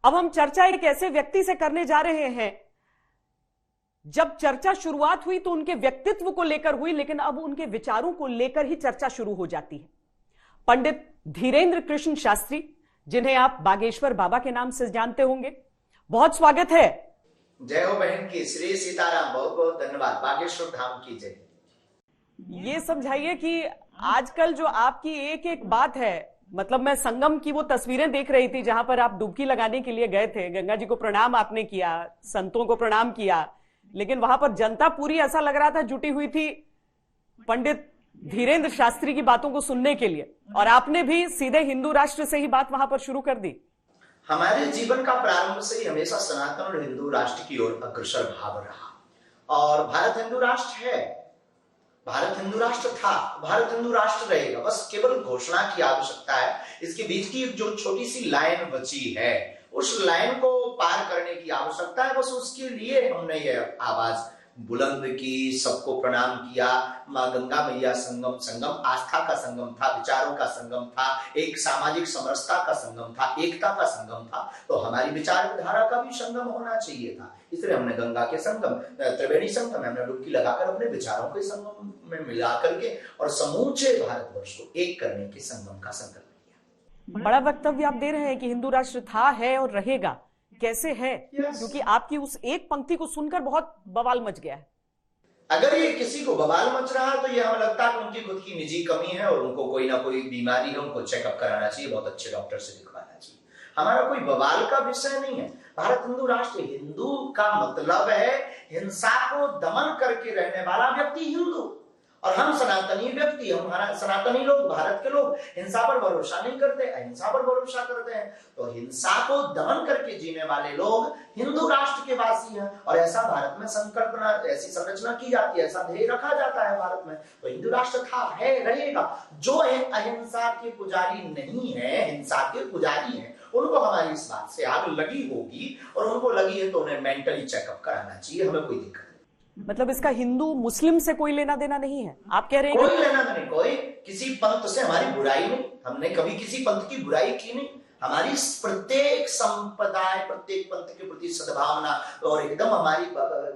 अब हम चर्चा एक ऐसे व्यक्ति से करने जा रहे हैं, जब चर्चा शुरुआत हुई तो उनके व्यक्तित्व को लेकर हुई, लेकिन अब उनके विचारों को लेकर ही चर्चा शुरू हो जाती है। पंडित धीरेन्द्र कृष्ण शास्त्री, जिन्हें आप बागेश्वर बाबा के नाम से जानते होंगे, बहुत स्वागत है। जय हो बहन की, श्री सीताराम, बहुत बहुत धन्यवाद। बागेश्वर धाम की जय। ये समझाइए कि आजकल जो आपकी एक एक बात है, मतलब मैं संगम की वो तस्वीरें देख रही थी जहां पर आप डुबकी लगाने के लिए गए थे, गंगा जी को प्रणाम आपने किया, संतों को प्रणाम किया, लेकिन वहां पर जनता पूरी ऐसा लग रहा था जुटी हुई थी पंडित धीरेन्द्र शास्त्री की बातों को सुनने के लिए, और आपने भी सीधे हिंदू राष्ट्र से ही बात वहां पर शुरू कर दी। हमारे जीवन का प्रारंभ से ही हमेशा सनातन और हिंदू राष्ट्र की ओर अग्रसर भाव रहा, और भारत हिंदू राष्ट्र है, भारत हिंदू राष्ट्र था, भारत हिंदू राष्ट्र रहेगा। बस केवल घोषणा की आवश्यकता है। इसके बीच की जो छोटी सी लाइन बची है, उस लाइन को पार करने की आवश्यकता है। बस उसके लिए हमने ये आवाज बुलंद की, सबको प्रणाम किया। माँ गंगा मैया संगम, संगम आस्था का संगम था, विचारों का संगम था, एक सामाजिक समरसता का संगम था, एकता का संगम था। तो हमारी विचारधारा का भी संगम होना चाहिए था। इसलिए हमने गंगा के संगम, त्रिवेणी संगम में हमने डुबकी लगाकर अपने विचारों के संगम में मिला करके और समूचे भारतवर्ष को एक करने के संगम का संकल्प लिया। बड़ा वक्तव्य आप दे रहे हैं कि हिंदू राष्ट्र था, है और रहेगा। कैसे है? क्योंकि आपकी उस एक पंक्ति को सुनकर बहुत बवाल मच गया है। अगर ये किसी को बवाल मच रहा है तो ये हमें लगता है कि उनकी खुद की निजी कमी है और उनको कोई ना कोई बीमारी है, उनको चेकअप कराना चाहिए, बहुत अच्छे डॉक्टर से दिखवाना चाहिए। हमारा कोई बवाल का विषय नहीं है। भारत हिंदू राष्ट्र, हिंदू का मतलब है हिंसा को दमन करके रहने वाला व्यक्ति हिंदू, और हम सनातनी व्यक्ति, हम सनातनी लोग, भारत के लोग हिंसा पर भरोसा नहीं करते, अहिंसा पर भरोसा करते हैं। तो हिंसा को दमन करके जीने वाले लोग हिंदू राष्ट्र के वासी हैं, और ऐसा भारत में संकल्पना, ऐसी संरचना की जाती है, ऐसा ध्येय रखा जाता है भारत में। तो हिंदू राष्ट्र था, है, रहेगा। जो अहिंसा के पुजारी नहीं है, हिंसा के पुजारी हैं, उनको हमारी इस बात से आग लगी होगी, और उनको लगी है तो उन्हें मेंटली चेकअप कराना चाहिए, हमें कोई दिक्कत। मतलब इसका हिंदू मुस्लिम से कोई लेना देना नहीं है, आप कह रहे हैं? कोई लेना देना, कोई किसी पंथ से हमारी बुराई नहीं, हमने कभी किसी पंथ की बुराई की नहीं। हमारी प्रत्येक संप्रदाय, प्रत्येक पंथ के प्रति सद्भावना और एकदम हमारी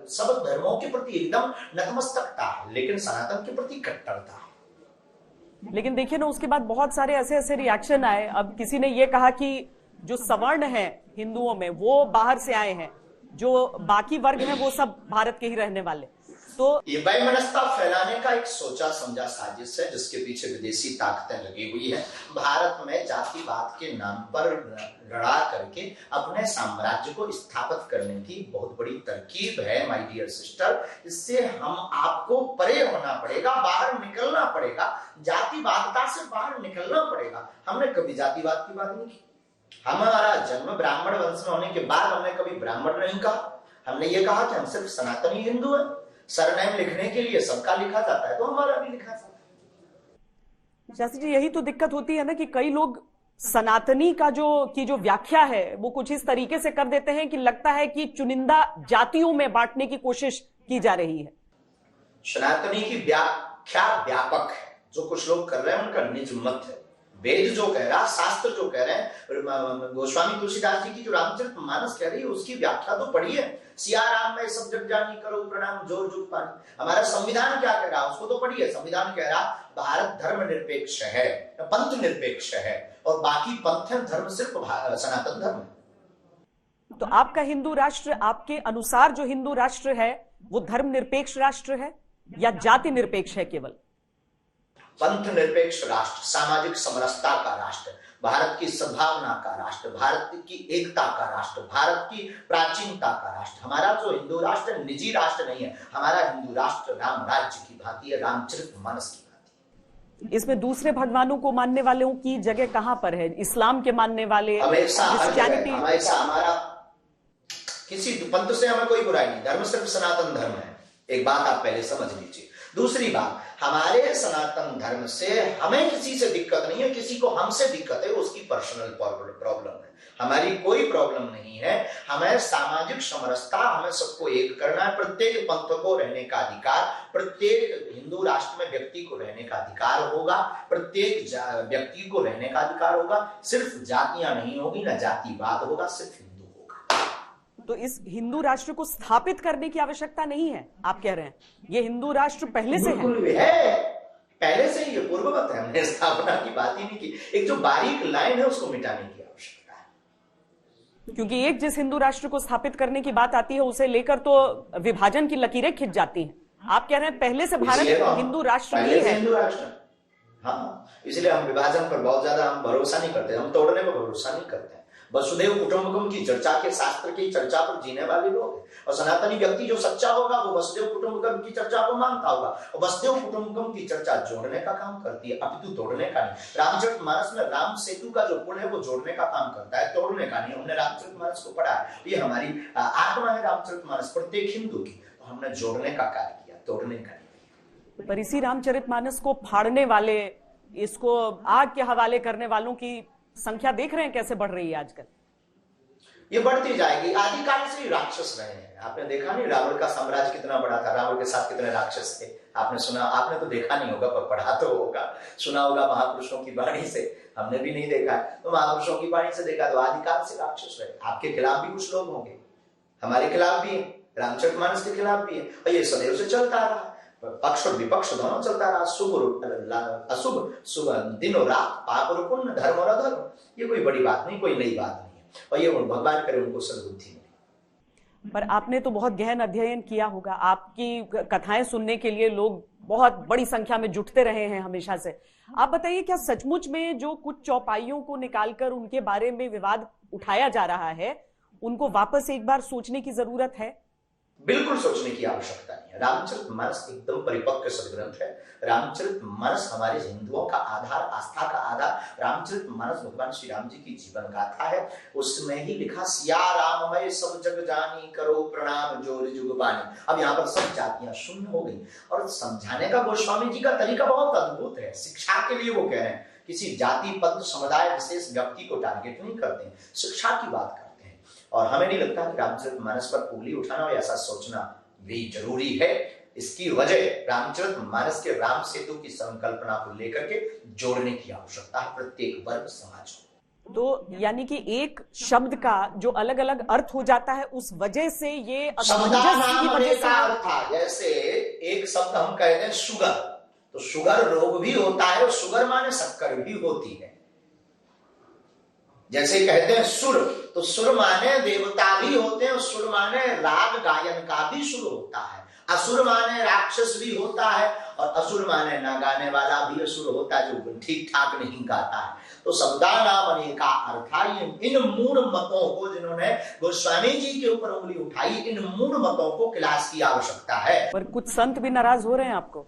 सब धर्मों के प्रति एकदम नतमस्तकता है, लेकिन सनातन के प्रति कट्टरता है। लेकिन देखिए ना, उसके बाद बहुत सारे ऐसे ऐसे रिएक्शन आए। अब किसी ने ये कहा कि जो सवर्ण है हिंदुओं में वो बाहर से आए हैं, जो बाकी वर्ग है वो सब भारत के ही रहने वाले। तो ये वैमनस्यता फैलाने का एक सोचा समझा साजिश है, जिसके पीछे विदेशी ताकतें लगी हुई है। भारत में जातिवाद के नाम पर लड़ा करके अपने साम्राज्य को स्थापित करने की बहुत बड़ी तरकीब है माय डियर सिस्टर। इससे हम आपको परे होना पड़ेगा, बाहर निकलना पड़ेगा, जातिवादता से बाहर निकलना पड़ेगा। हमने कभी जातिवाद की बात नहीं की। हमारा जन्म ब्राह्मण वंश में होने के बाद हमने कभी ब्राह्मण नहीं कहा। हमने ये कहा कि हम सिर्फ सनातनी हिंदू हैं। सरनेम लिखने के लिए सबका लिखा जाता है, तो हमारा भी लिखा जाता है। शास्त्री जी, यही तो दिक्कत होती है ना कि कई लोग सनातनी का जो व्याख्या है वो कुछ इस तरीके से कर देते हैं कि लगता है कि चुनिंदा जातियों में बांटने की कोशिश की जा रही है। सनातनी की व्याख्या व्यापक है, जो कुछ लोग कर रहे हैं उनका निज मत है। वेद जो कह रहा, शास्त्र जो कह रहे हैं, गोस्वामी तुलसीदास जी की जो रामचरितमानस कह रही है उसकी व्याख्या तो पढ़ी है। सिया राम में सब जग जानी करो प्रणाम जोर जुग पानी। हमारा संविधान क्या कह रहा उसको तो पढ़िए। संविधान कह रहा भारत धर्म निरपेक्ष है, पंथ निरपेक्ष है, और बाकी पंथ धर्म सिर्फ सनातन धर्म है। तो आपका हिंदू राष्ट्र, आपके अनुसार जो हिंदू राष्ट्र है वो धर्म निरपेक्ष राष्ट्र है या जाति निरपेक्ष है? केवल पंथ निरपेक्ष राष्ट्र, सामाजिक समरसता का राष्ट्र, भारत की सद्भावना का राष्ट्र, भारत की एकता का राष्ट्र, भारत की प्राचीनता का राष्ट्र। हमारा जो हिंदू राष्ट्र निजी राष्ट्र नहीं है, हमारा हिंदू राष्ट्र राम राज्य की भांति है, रामचरितमानस की भांति है। इसमें दूसरे भगवानों को मानने वालों की जगह कहां पर है? इस्लाम के मानने वाले, क्रिश्चियनिटी, हमारा किसी पंथ से हमें कोई बुराई नहीं, धर्म सिर्फ सनातन धर्म है। एक बात आप पहले समझ लीजिए। दूसरी बात, हमारे सनातन धर्म से हमें किसी से दिक्कत नहीं है, किसी को हमसे दिक्कत है, उसकी पर्सनल प्रॉब्लम है, हमारी कोई प्रॉब्लम नहीं है। हमें सामाजिक समरसता, हमें सबको एक करना है। प्रत्येक पंथ को रहने का अधिकार, प्रत्येक हिंदू राष्ट्र में व्यक्ति को रहने का अधिकार होगा, प्रत्येक व्यक्ति को रहने का अधिकार होगा। सिर्फ जातियां नहीं होगी, ना जातिवाद होगा, सिर्फ हिंदू। तो इस हिंदू राष्ट्र को स्थापित करने की आवश्यकता नहीं है, आप कह रहे हैं? ये हिंदू राष्ट्र पहले से है, पहले से ही पूर्ववत है, हमने स्थापना की बात ही नहीं की। एक जो बारीक लाइन है उसको मिटाने की आवश्यकता है, क्योंकि एक जिस हिंदू राष्ट्र को स्थापित करने की बात आती है उसे लेकर तो विभाजन की लकीरें खिंच जाती हैं। आप कह रहे हैं पहले से भारत हिंदू राष्ट्र ही है। हिंदू राष्ट्र, हाँ, इसलिए हम विभाजन पर बहुत ज्यादा हम भरोसा नहीं करते, हम तोड़ने पर भरोसा नहीं करते। वसुदेव कुटुंबकम की चर्चा के, शास्त्र की चर्चा पर जीने वाले लोग हैं, और सनातनी व्यक्ति जो सच्चा होगा वो वसुदेव कुटुंबकम की चर्चा को मानता होगा। और वसुदेव कुटुंबकम की चर्चा जोड़ने का काम करती है, अपितु तोड़ने का नहीं। रामचरितमानस में राम सेतु का जो पुल है वो जोड़ने का काम करता है, तोड़ने का नहीं। हमने रामचरितमानस को पढ़ा है, ये हमारी आत्मा है रामचरितमानस प्रत्येक हिंदू की, तो हमने जोड़ने का कार्य किया, तोड़ने का नहीं। पर इसी रामचरितमानस को फाड़ने वाले, इसको आग के हवाले करने वालों की संख्या देख रहे हैं कैसे बढ़ रही है आजकल? ये बढ़ती जाएगी। आदिकाल से ही राक्षस रहे हैं, आपने देखा नहीं रावण का साम्राज्य कितना बड़ा था, रावण के साथ कितने राक्षस थे, आपने सुना? आपने तो देखा नहीं होगा पर पढ़ा तो होगा, सुना होगा महापुरुषों की वाणी से, हमने भी नहीं देखा है, तो महापुरुषों की वाणी से देखा। तो आदिकाल से राक्षस रहे, आपके खिलाफ भी कुछ लोग होंगे, हमारे खिलाफ भी है, रामचरितमानस के खिलाफ भी है, और ये सदैव से चलता रहा, पक्ष और विपक्ष दोनों चलता रहा, शुभ और अशुभ, शुभ दिन और रात, पाप और पुण्य, धर्म और अधर्म। ये कोई बड़ी बात नहीं, कोई नई बात नहीं है, और ये भगवान करे उनको सद्बुद्धि मिले। पर आपने तो बहुत गहन अध्ययन किया होगा, आपकी कथाएं सुनने के लिए लोग बहुत बड़ी संख्या में जुटते रहे हैं हमेशा से। आप बताइए, क्या सचमुच में जो कुछ चौपाइयों को निकालकर उनके बारे में विवाद उठाया जा रहा है, उनको वापस एक बार सोचने की जरूरत है? बिल्कुल सोचने की आवश्यकता नहीं है। रामचरितमानस एकदम परिपक्व सदग्रंथ है। रामचरितमानस हमारे हिंदुओं का आधार, आस्था का आधार। रामचरितमानस भगवान श्री राम जी की जीवन गाथा है, उसमें ही लिखा सिया राममय सब जग जानी, करो प्रणाम जोर जुग बानी। अब यहाँ पर सब जातियां शून्य हो गई, और समझाने का गोस्वामी जी का तरीका बहुत अद्भुत है। शिक्षा के लिए वो कह रहे हैं, किसी जाति पद समुदाय विशेष व्यक्ति को टारगेट नहीं करते, शिक्षा की बात करते हैं। और हमें नहीं लगता कि रामचरितमानस पर उंगली उठाना और ऐसा सोचना भी जरूरी है। इसकी वजह रामचरितमानस के राम सेतु की संकल्पना को लेकर के जोड़ने की आवश्यकता है प्रत्येक वर्ग समाज को। तो यानी कि एक शब्द का जो अलग अलग अर्थ हो जाता है, उस वजह से ये असमंजस की वजह से अर्थ था। जैसे एक शब्द हम कहते हैं शुगर, तो शुगर रोग भी होता है, और शुगर माने शक्कर भी होती है। जैसे कहते हैं सुर, तो सुर माने देवता भी होते हैं, सुर माने राग गायन का भी सुर होता है। असुर माने राक्षस भी होता है, और असुर माने ना गाने वाला भी असुर होता है, जो ठीक ठाक नहीं गाता है। तो शब्दानाम अनेका अर्था, इन मूढ़ मतों को, जिन्होंने गोस्वामी जी के ऊपर उंगली उठाई, इन मूढ़ मतों को क्लास की आवश्यकता है। पर कुछ संत भी नाराज हो रहे हैं आपको?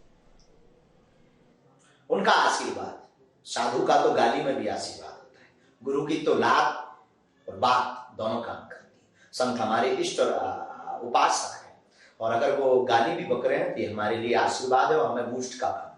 उनका आशीर्वाद, साधु का तो गाली में भी आशीर्वाद, गुरु की तो लात और बात दोनों काम करती है। संत हमारे इष्ट और उपासक है, और अगर वो गाली भी बक रहे हैं तो हमारे लिए आशीर्वाद है, और हमें बूस्ट का काम